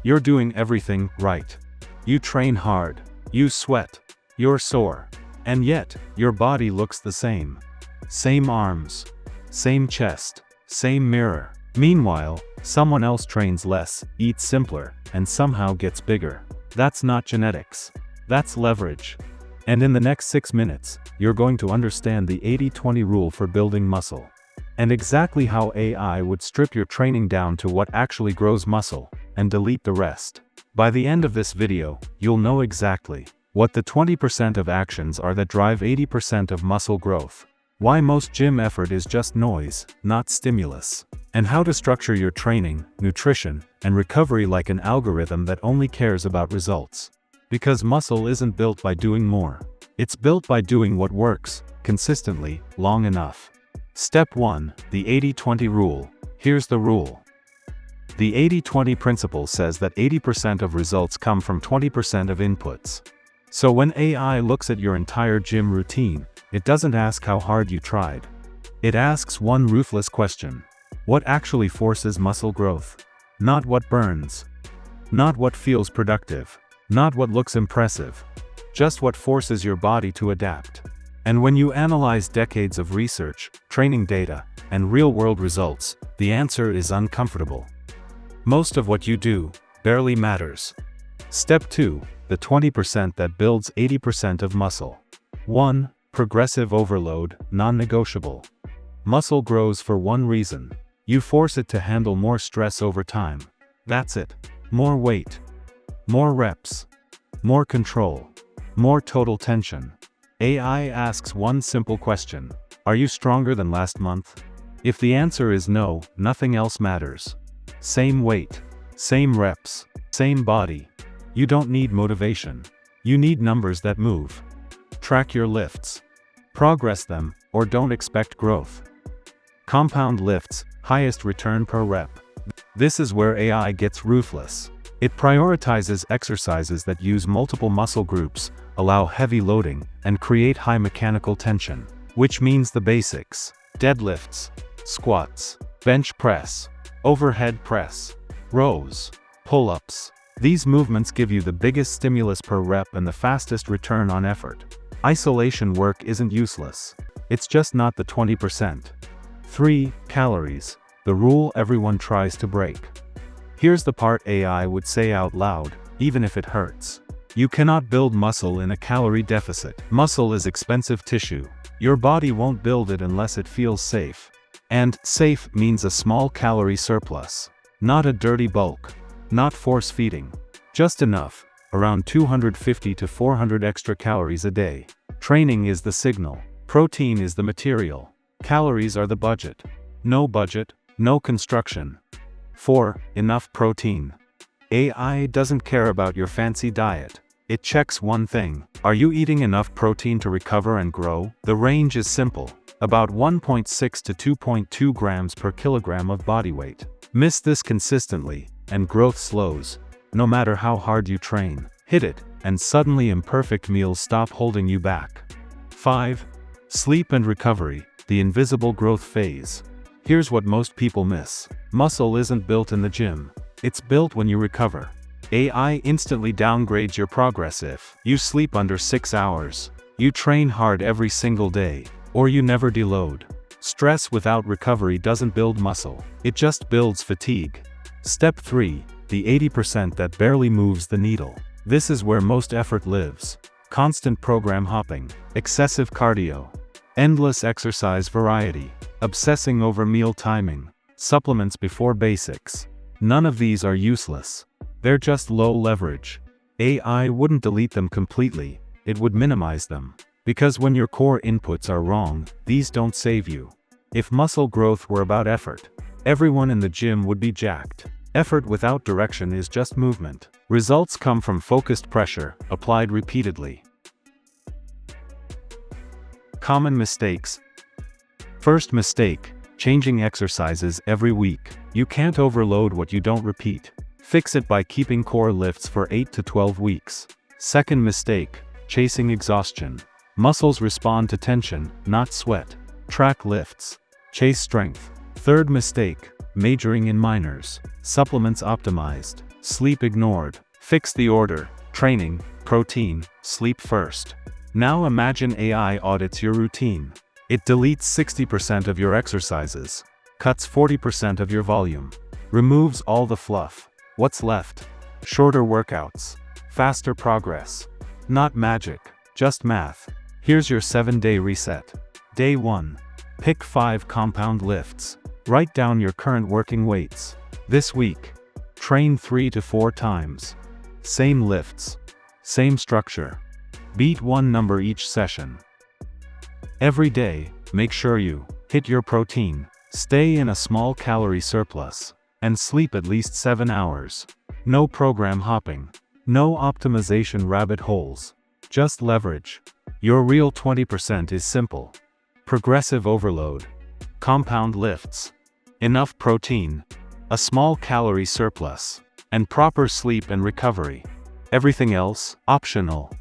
You're doing everything right. You train hard. You sweat. You're sore. And yet, your body looks the same. Same arms. Same chest. Same mirror. Meanwhile, someone else trains less, eats simpler, and somehow gets bigger. That's not genetics. That's leverage. And in the next 6 minutes, you're going to understand the 80-20 rule for building muscle. And exactly how AI would strip your training down to what actually grows muscle, and delete the rest. By the end of this video, you'll know exactly what the 20% of actions are that drive 80% of muscle growth. Why most gym effort is just noise, not stimulus. And how to structure your training, nutrition, and recovery like an algorithm that only cares about results. Because muscle isn't built by doing more. It's built by doing what works, consistently, long enough. Step 1, the 80-20 rule. Here's the rule. The 80-20 principle says that 80% of results come from 20% of inputs. So when AI looks at your entire gym routine, it doesn't ask how hard you tried. It asks one ruthless question. What actually forces muscle growth? Not what burns. Not what feels productive. Not what looks impressive. Just what forces your body to adapt. And when you analyze decades of research, training data, and real-world results, the answer is uncomfortable. Most of what you do barely matters. Step 2, the 20% that builds 80% of muscle. 1. Progressive overload, non-negotiable. Muscle grows for one reason. You force it to handle more stress over time. That's it. More weight. More reps. More control. More total tension. AI asks one simple question. Are you stronger than last month? If the answer is no, nothing else matters. Same weight. Same reps. Same body. You don't need motivation. You need numbers that move. Track your lifts. Progress them, or don't expect growth. Compound lifts, highest return per rep. This is where AI gets ruthless. It prioritizes exercises that use multiple muscle groups, allow heavy loading, and create high mechanical tension. Which means the basics. Deadlifts, squats, bench press, overhead press, rows, pull-ups. These movements give you the biggest stimulus per rep and the fastest return on effort. Isolation work isn't useless. It's just not the 20%. 3. Calories. The rule everyone tries to break. Here's the part AI would say out loud, even if it hurts. You cannot build muscle in a calorie deficit. Muscle is expensive tissue. Your body won't build it unless it feels safe. And safe means a small calorie surplus. Not a dirty bulk. Not force feeding. Just enough, around 250 to 400 extra calories a day. Training is the signal. Protein is the material. Calories are the budget. No budget, no construction. 4. Enough protein. AI doesn't care about your fancy diet. It checks one thing. Are you eating enough protein to recover and grow? The range is simple. About 1.6 to 2.2 grams per kilogram of body weight. Miss this consistently, and growth slows. No matter how hard you train. Hit it, and suddenly imperfect meals stop holding you back. 5. Sleep and recovery, the invisible growth phase. Here's what most people miss. Muscle isn't built in the gym. It's built when you recover. AI instantly downgrades your progress if you sleep under 6 hours, you train hard every single day, or you never deload. Stress without recovery doesn't build muscle. It just builds fatigue. Step 3, the 80% that barely moves the needle. This is where most effort lives. Constant program hopping, excessive cardio, endless exercise variety, obsessing over meal timing, supplements before basics. None of these are useless. They're just low leverage. AI wouldn't delete them completely, it would minimize them. Because when your core inputs are wrong, these don't save you. If muscle growth were about effort, everyone in the gym would be jacked. Effort without direction is just movement. Results come from focused pressure, applied repeatedly. Common mistakes. First mistake, changing exercises every week. You can't overload what you don't repeat. Fix it by keeping core lifts for 8 to 12 weeks. Second mistake, chasing exhaustion. Muscles respond to tension, not sweat. Track lifts. Chase strength. Third mistake, majoring in minors. Supplements optimized. Sleep ignored. Fix the order. Training, protein, sleep first. Now imagine AI audits your routine. It deletes 60% of your exercises, cuts 40% of your volume, removes all the fluff. What's left? Shorter workouts, faster progress. Not magic, just math. Here's your 7-day reset. Day 1. Pick 5 compound lifts. Write down your current working weights. This week, train 3 to 4 times. Same lifts, same structure. Beat one number each session. Every day, make sure you hit your protein, stay in a small calorie surplus, and sleep at least 7 hours. No program hopping, no optimization rabbit holes, just leverage. Your real 20% is simple. Progressive overload, compound lifts, enough protein, a small calorie surplus, and proper sleep and recovery. Everything else, optional.